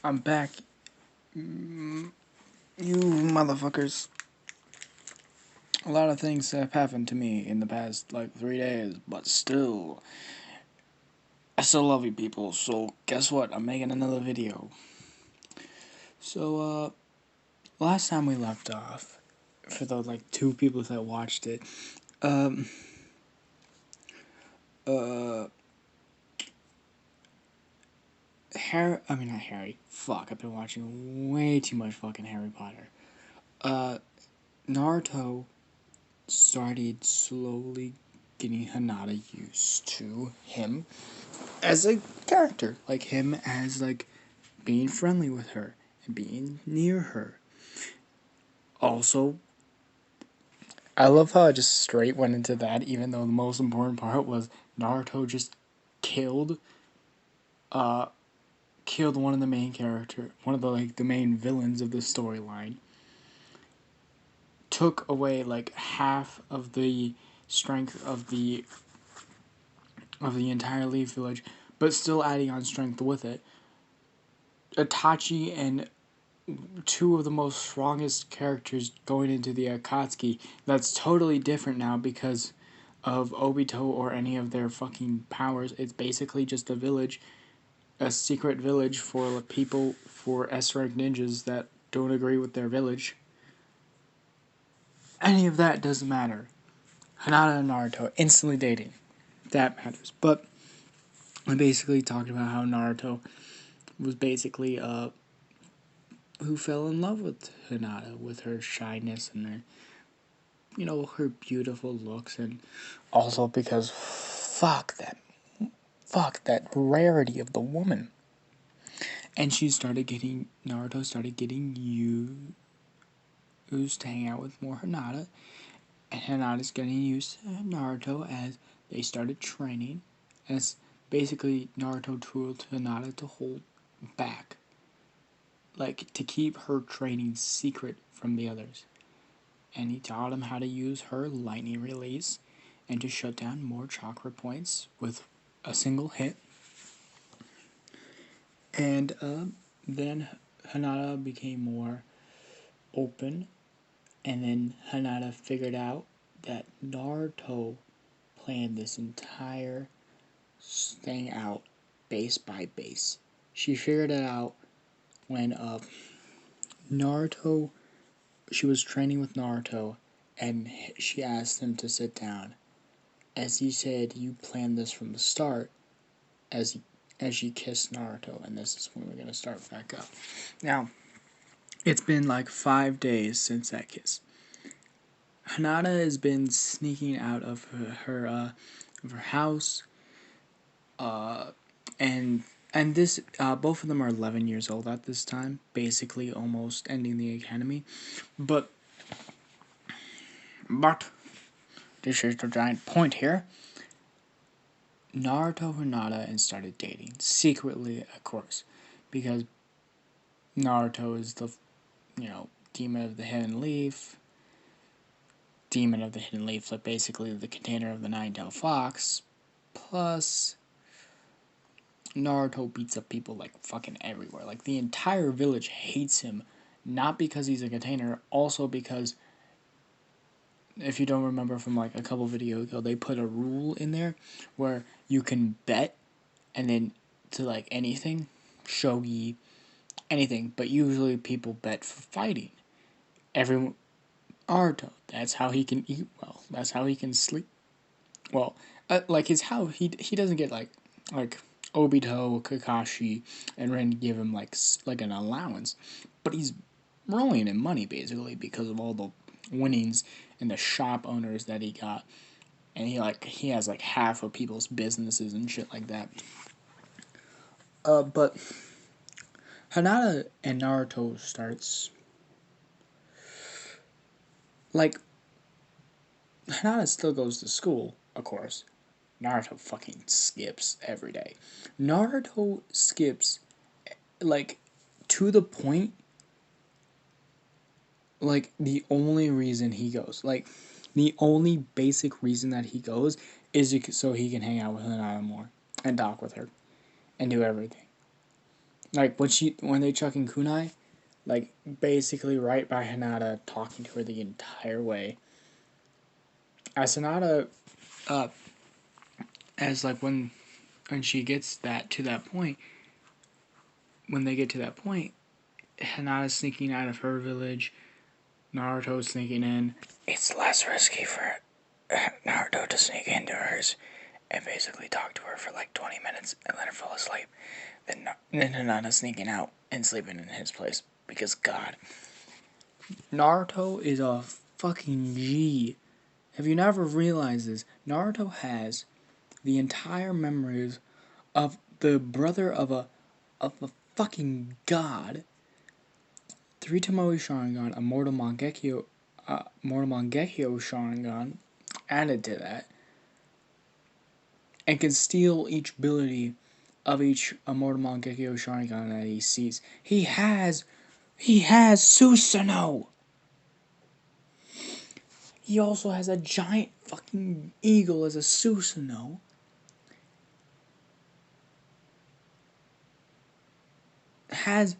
I'm back. You motherfuckers. A lot of things have happened to me in the past, 3 days, but still. I still love you people, so guess what? I'm making another video. So, last time we left off, for the, 2 people that watched it, um, not Harry. Fuck, I've been watching way too much fucking Harry Potter. Naruto started slowly getting Hinata used to him as a character, him as being friendly with her and being near her. Also, I love how I just straight went into that, even though the most important part was Naruto just killed one of the main character, one of the main villains of the storyline. Took away half of the strength of the entire Leaf Village, but still adding on strength with it. Itachi and 2 of the most strongest characters going into the Akatsuki. That's totally different now because of Obito or any of their fucking powers. It's basically just a village, a secret village for people, for S-rank ninjas that don't agree with their village. Any of that doesn't matter. Hinata and Naruto instantly dating. That matters. But I basically talked about how Naruto was basically who fell in love with Hinata, with her shyness and her, her beautiful looks, and also because fuck that rarity of the woman. And Naruto started getting used to hang out with more Hinata, and Hinata's getting used to Naruto as they started training, as basically Naruto told Hinata to hold back, to keep her training secret from the others. And he taught him how to use her lightning release and to shut down more chakra points with a single hit. And then Hinata became more open, and then Hinata figured out that Naruto planned this entire thing out base by base. She figured it out when she was training with Naruto, and she asked him to sit down. As he said, you planned this from the start, as she kissed Naruto, and this is when we're going to start back up. Now, it's been 5 days since that kiss. Hinata has been sneaking out of her house, and this both of them are 11 years old at this time, basically almost ending the academy, but this is the giant point here. Naruto Hinata and started dating secretly, of course, because Naruto is the demon of the hidden leaf, basically the container of the nine-tailed fox. Plus, Naruto beats up people fucking everywhere. The entire village hates him, not because he's a container, also because, if you don't remember from a couple videos ago, they put a rule in there where you can bet, and then to anything, shogi, anything, but usually people bet for fighting. Everyone, Naruto, that's how he can eat well. That's how he can sleep well. He doesn't get like Obito, Kakashi, and Ren give him like an allowance, but he's rolling in money basically because of all the winnings and the shop owners that he got, and he has half of people's businesses and shit like that. But Hinata and Naruto starts Hinata still goes to school, of course. Naruto fucking skips every day. Naruto skips to the point the only reason he goes, the only basic reason that he goes is so he can hang out with Hinata more and talk with her and do everything. Like when they chuck in kunai, like basically right by Hinata, talking to her the entire way. As Hinata, uh, as like when she gets that to that point, when they get to that point, Hinata's sneaking out of her village, Naruto's sneaking in. It's less risky for Naruto to sneak into hers and basically talk to her for like 20 minutes and let her fall asleep than Hinata sneaking out and sleeping in his place. Because God, Naruto is a fucking G. Have you never realized this? Naruto has the entire memories of the brother of a fucking god, 3 Tomoe Sharingan, a Mortal Mangekyo Sharingan added to that, and can steal each ability of each Mortal Mangekyo Sharingan that he sees. He has Susanoo! He also has a giant fucking eagle as a Susanoo. Has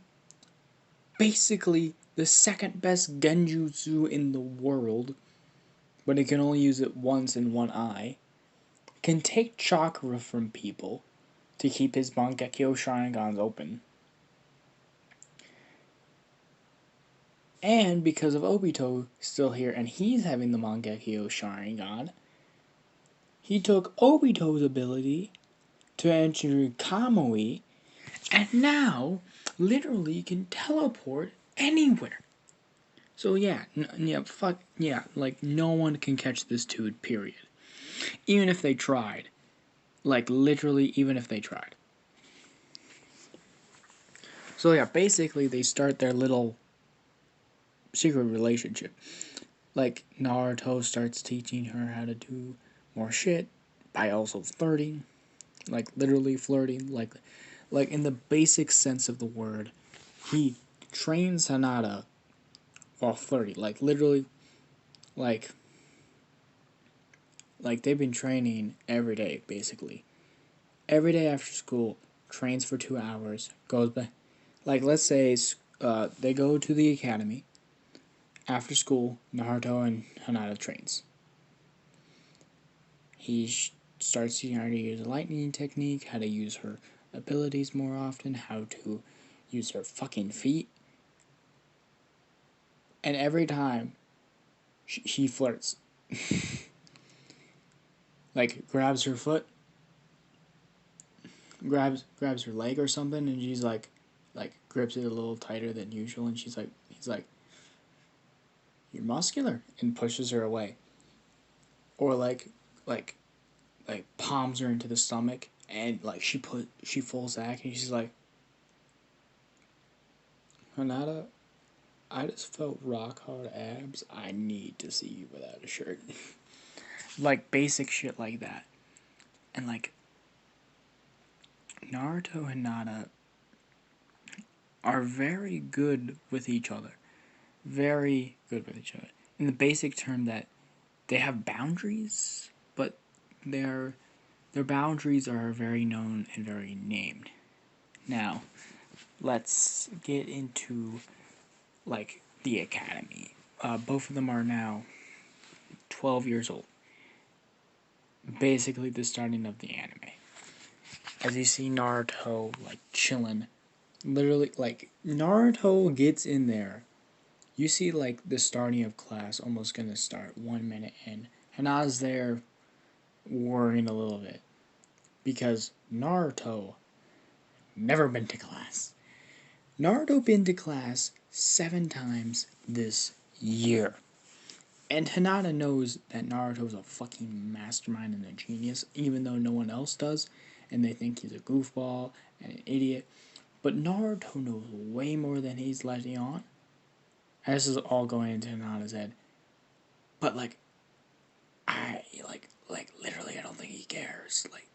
basically the second best genjutsu in the world, but it can only use it once in one eye. Can take chakra from people to keep his Mangekyo Sharingans open. And because of Obito still here and he's having the Mangekyo Sharingan, he took Obito's ability to enter Kamui, and now literally can teleport anywhere. So yeah, like no one can catch this dude, period. Even if they tried. Like literally, even if they tried. So yeah, basically they start their little secret relationship. Like Naruto starts teaching her how to do more shit by also flirting. Like literally flirting, like in the basic sense of the word. He trains Hinata while flirting. Like literally like they've been training every day, basically. Every day after school, trains for 2 hours, goes back. Like, let's say they go to the academy. After school, Naruto and Hinata trains. He starts teaching her how to use a lightning technique, how to use her abilities more often, how to use her fucking feet. And every time, he flirts. Like, grabs her foot, grabs her leg or something, and she's like grips it a little tighter than usual, and he's like, "You're muscular," and pushes her away. Or like palms her into the stomach, and like she falls back, and she's like, "Hanada, I just felt rock hard abs. I need to see you without a shirt." Like basic shit like that. And like Naruto and Hinata are very good with each other. Very good with each other. In the basic term that they have boundaries, but their boundaries are very known and very named. Now, let's get into like the academy. Both of them are now 12 years old. Basically, the starting of the anime. As you see Naruto like chilling, literally like Naruto gets in there. You see like the starting of class almost gonna start 1 minute in. Hana's there worrying a little bit because Naruto never been to class. Naruto been to class 7 times this year. And Hinata knows that Naruto's a fucking mastermind and a genius, even though no one else does, and they think he's a goofball and an idiot. But Naruto knows way more than he's letting on. And this is all going into Hinata's head. But I literally I don't think he cares. Like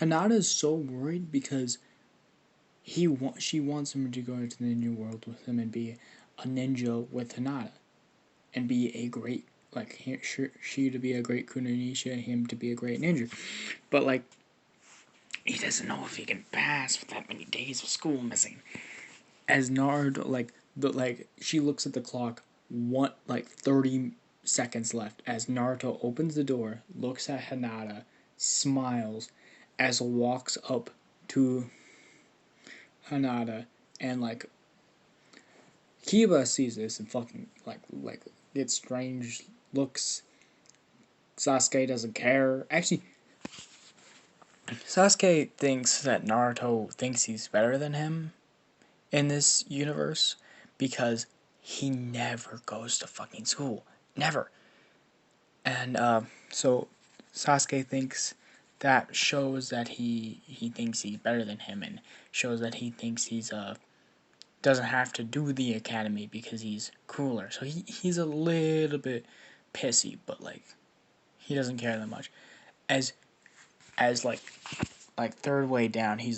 Hinata's so worried because she wants him to go into the ninja world with him and be a ninja with Hinata. And be a great, she to be a great Kunoichi and him to be a great ninja. But he doesn't know if he can pass with that many days of school missing. As Naruto, she looks at the clock, 30 seconds left. As Naruto opens the door, looks at Hinata, smiles, as walks up to Hinata, and Kiba sees this and fucking gets strange looks. Sasuke doesn't care. Actually, Sasuke thinks that Naruto thinks he's better than him in this universe because he never goes to fucking school. Never. And so Sasuke thinks that shows that he thinks he's better than him, and shows that he thinks he's doesn't have to do the academy because he's cooler. So he's a little bit pissy, but he doesn't care that much. As third way down, he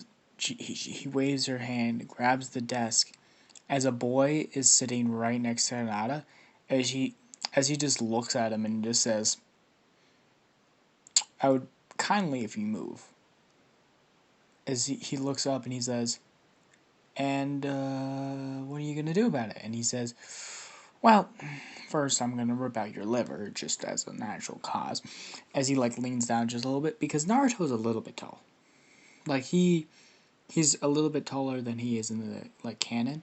waves her hand, grabs the desk, as a boy is sitting right next to Hinata, as he just looks at him and just says, "I would kindly if you move." As he looks up and he says, "And what are you gonna do about it?" And he says, "Well, first I'm gonna rip out your liver just as a natural cause." As he leans down just a little bit, because Naruto's a little bit tall. He's a little bit taller than he is in the canon,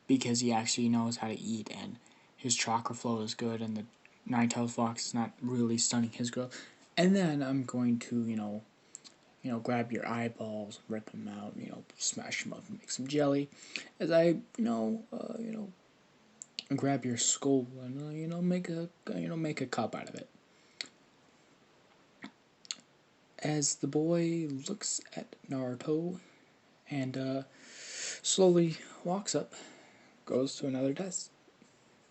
because he actually knows how to eat and his chakra flow is good and the Nine-Tailed Fox is not really stunning his growth. And then I'm going to, grab your eyeballs, rip them out, smash them up and make some jelly. As I, grab your skull and, make a cup out of it. As the boy looks at Naruto and slowly walks up, goes to another desk,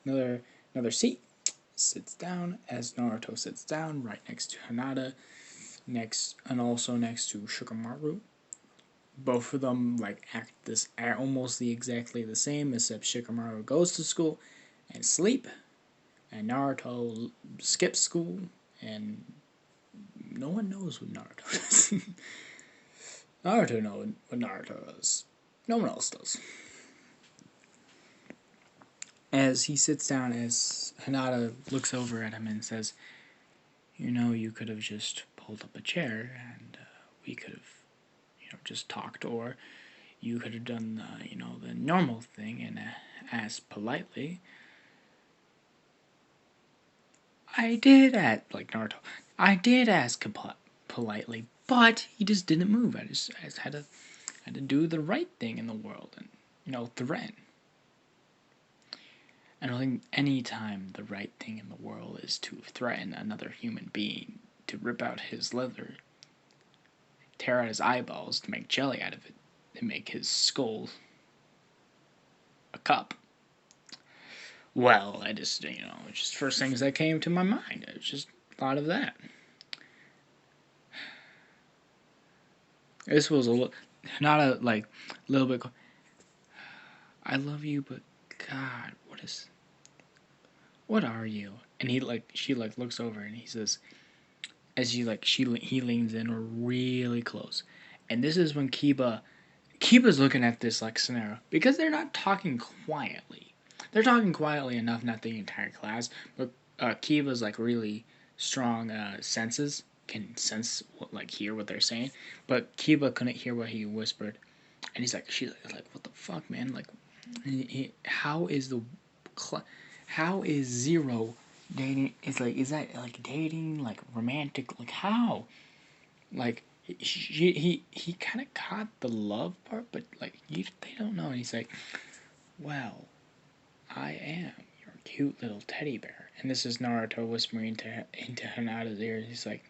another seat, sits down. As Naruto sits down right next to Hinata, and also next to Shikamaru. Both of them act almost exactly the same, except Shikamaru goes to school and sleep, and Naruto skips school, and no one knows what Naruto does. Naruto knows what Naruto does. No one else does. As he sits down, as Hinata looks over at him and says, "You could have just pulled up a chair and we could have, just talked, or you could have done the normal thing and asked politely." I did ask, Naruto. I did ask politely, but he just didn't move. I just had to do the right thing in the world and threaten. I don't think any time the right thing in the world is to threaten another human being, to rip out his liver, tear out his eyeballs to make jelly out of it, to make his skull a cup. Well, I just, just first things that came to my mind. I just thought of that. This was not a little bit. I love you, but God, what are you? And she looks over and he says, as he leans in really close, and this is when Kiba's looking at this scenario, because they're not talking quietly. They're talking quietly enough, not the entire class, but Kiba's really strong senses can sense hear what they're saying, but Kiba couldn't hear what he whispered, and she's like, "What the fuck, man? How is how is Zero dating? Is that dating, romantic? How? He kind of caught the love part, but they don't know." And he's like, "Well, I am your cute little teddy bear." And this is Naruto whispering into Hinata's ears. He's like,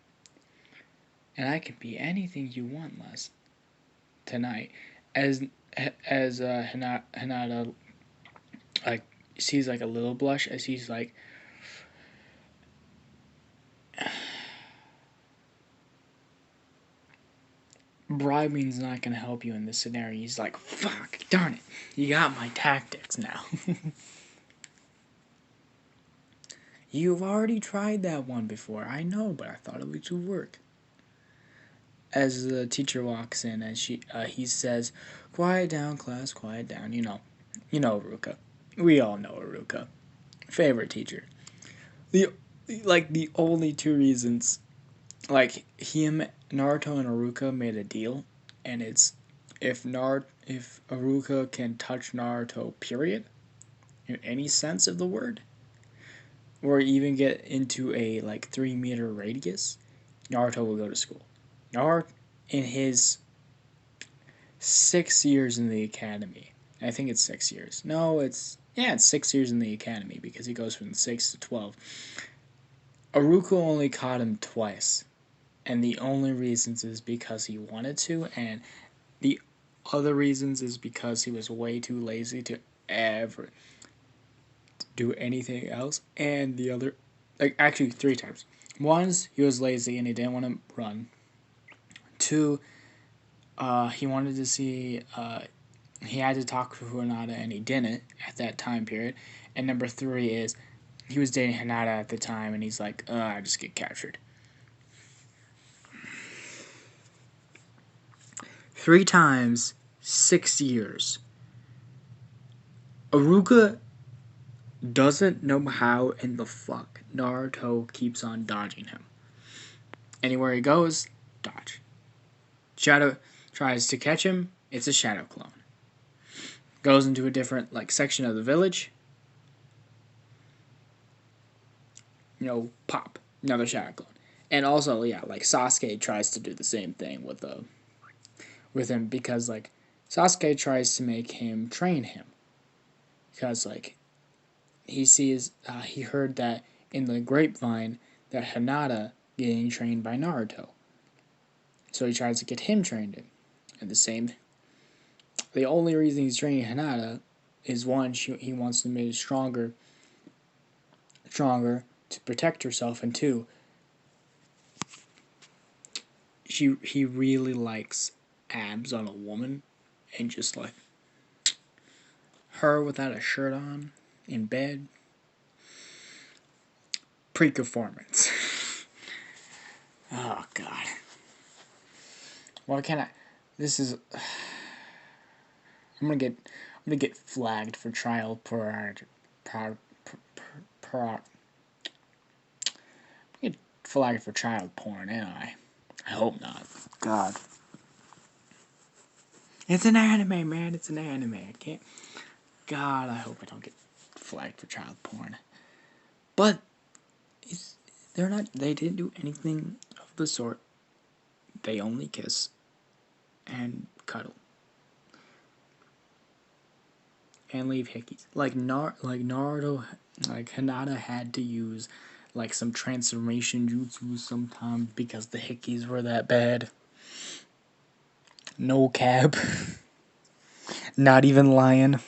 "And I can be anything you want tonight." As Hinata sees a little blush, as he's like, bribing's not gonna help you in this scenario. He's like, "Fuck, darn it, you got my tactics now." "You've already tried that one before, I know, but I thought it would work." as the teacher walks in and he says, "Quiet down, class, quiet down." You know Aruka. We all know Aruka. Favorite teacher. The the only two reasons, like him, Naruto and Aruka made a deal, and it's if Aruka can touch Naruto, period, in any sense of the word, or even get into a 3 meter radius, Naruto will go to school. Naruto, in his 6 years in the academy, I think it's 6 years. No, it's 6 years in the academy because he goes from 6 to 12. Aruka only caught him twice, and the only reasons is because he wanted to, and the other reasons is because he was way too lazy to ever do anything else. And the other, actually 3 times. Once he was lazy and he didn't want to run. 2, he wanted to see, he had to talk to Hinata and he didn't at that time period. And number 3 is he was dating Hinata at the time and he's like, I just get captured. 3 times, 6 years. Aruka doesn't know how in the fuck Naruto keeps on dodging him. Anywhere he goes, dodge. Shadow tries to catch him, it's a shadow clone. Goes into a different section of the village. Pop. Another shadow clone. And also, Sasuke tries to do the same thing with him because Sasuke tries to make him train him. Because he heard that in the grapevine that Hinata getting trained by Naruto. So he tries to get him trained. And the only reason he's training Hinata is one, he wants to make it stronger to protect herself, and 2, he really likes abs on a woman, and just her without a shirt on in bed. Pre-performance. Oh God. Why can't I? This is. I'm gonna get flagged for child pornography. Get flagged for child porn, ain't I? I hope not. God. It's an anime, man. It's an anime. I can't. God, I hope I don't get flagged for child porn. But they're not. They didn't do anything of the sort. They only kiss and cuddle and leave hickeys. Like Naruto, Hinata had to use some transformation jutsu sometimes because the hickeys were that bad. No cap. Not even lying.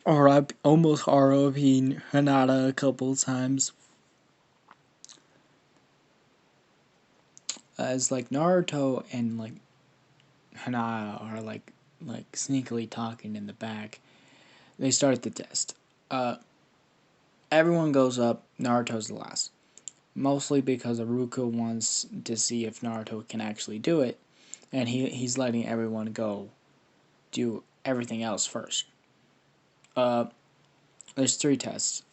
Almost ROP Hinata a couple times. As Naruto and Hinata are sneakily talking in the back, they start the test. Everyone goes up. Naruto's the last. Mostly because Aruka wants to see if Naruto can actually do it, and he's letting everyone go do everything else first. There's 3 tests.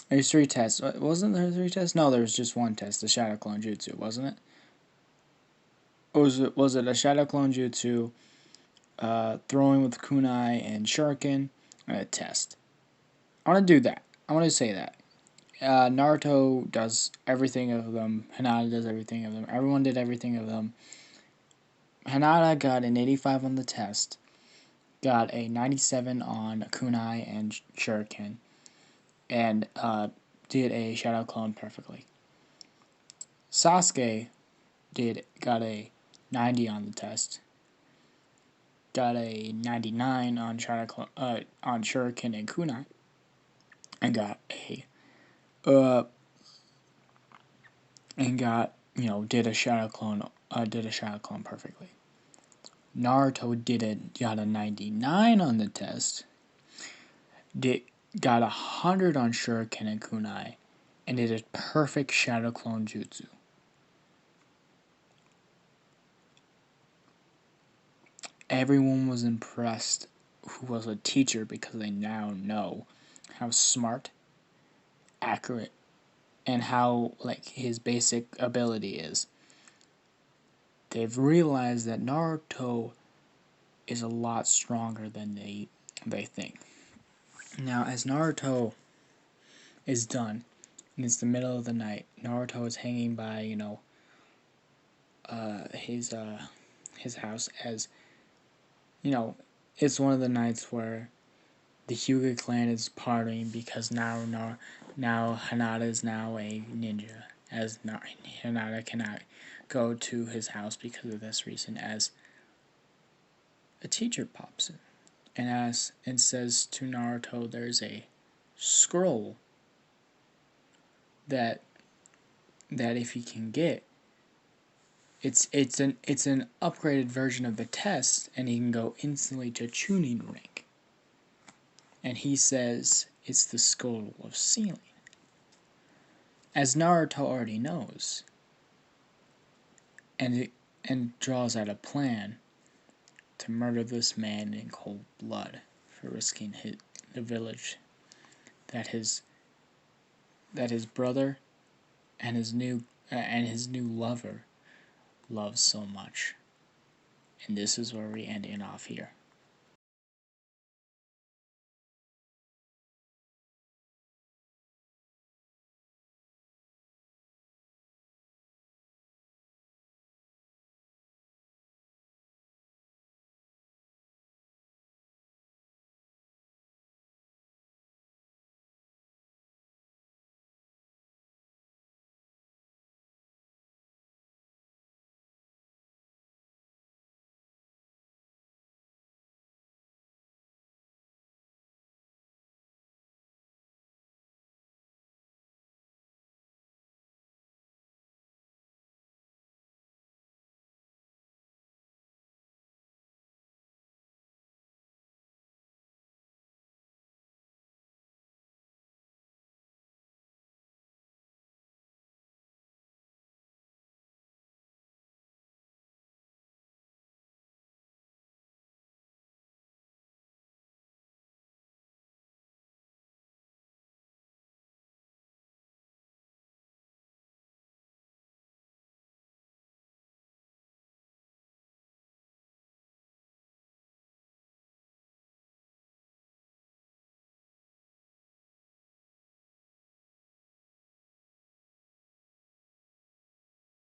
There's 3 tests. Wasn't there 3 tests? No, there was just 1 test, the Shadow Clone Jutsu, wasn't it? Or was it a Shadow Clone Jutsu, throwing with kunai and shuriken, and a test? I want to do that. I want to say that. Naruto does everything of them. Hinata does everything of them. Everyone did everything of them. Hinata got an 85 on the test. Got a 97 on kunai and shuriken. And did a shadow clone perfectly. Sasuke got a 90 on the test. Got a 99 on on shuriken and kunai. And got did a shadow clone perfectly. Naruto got a 99 on the test. Got 100 on shuriken and kunai, and did a perfect shadow clone jutsu. everyone was impressed who was a teacher because they now know how smart, accurate, and how like his basic ability is. They've realized that Naruto is a lot stronger than they think. Now, as Naruto is done, and it's the middle of the night, Naruto is hanging by, his house, as it's one of the nights where the Hyuga clan is partying because now Hinata is now a ninja, as Hinata cannot go to his house because of this reason, as a teacher pops in and says to Naruto there's a scroll that if he can get, it's an upgraded version of the test, and he can go instantly to Chunin rank. And he says it's the scroll of sealing. As Naruto already knows, and draws out a plan to murder this man in cold blood for risking the village that his brother and his new lover loves so much. And this is where we end it off here.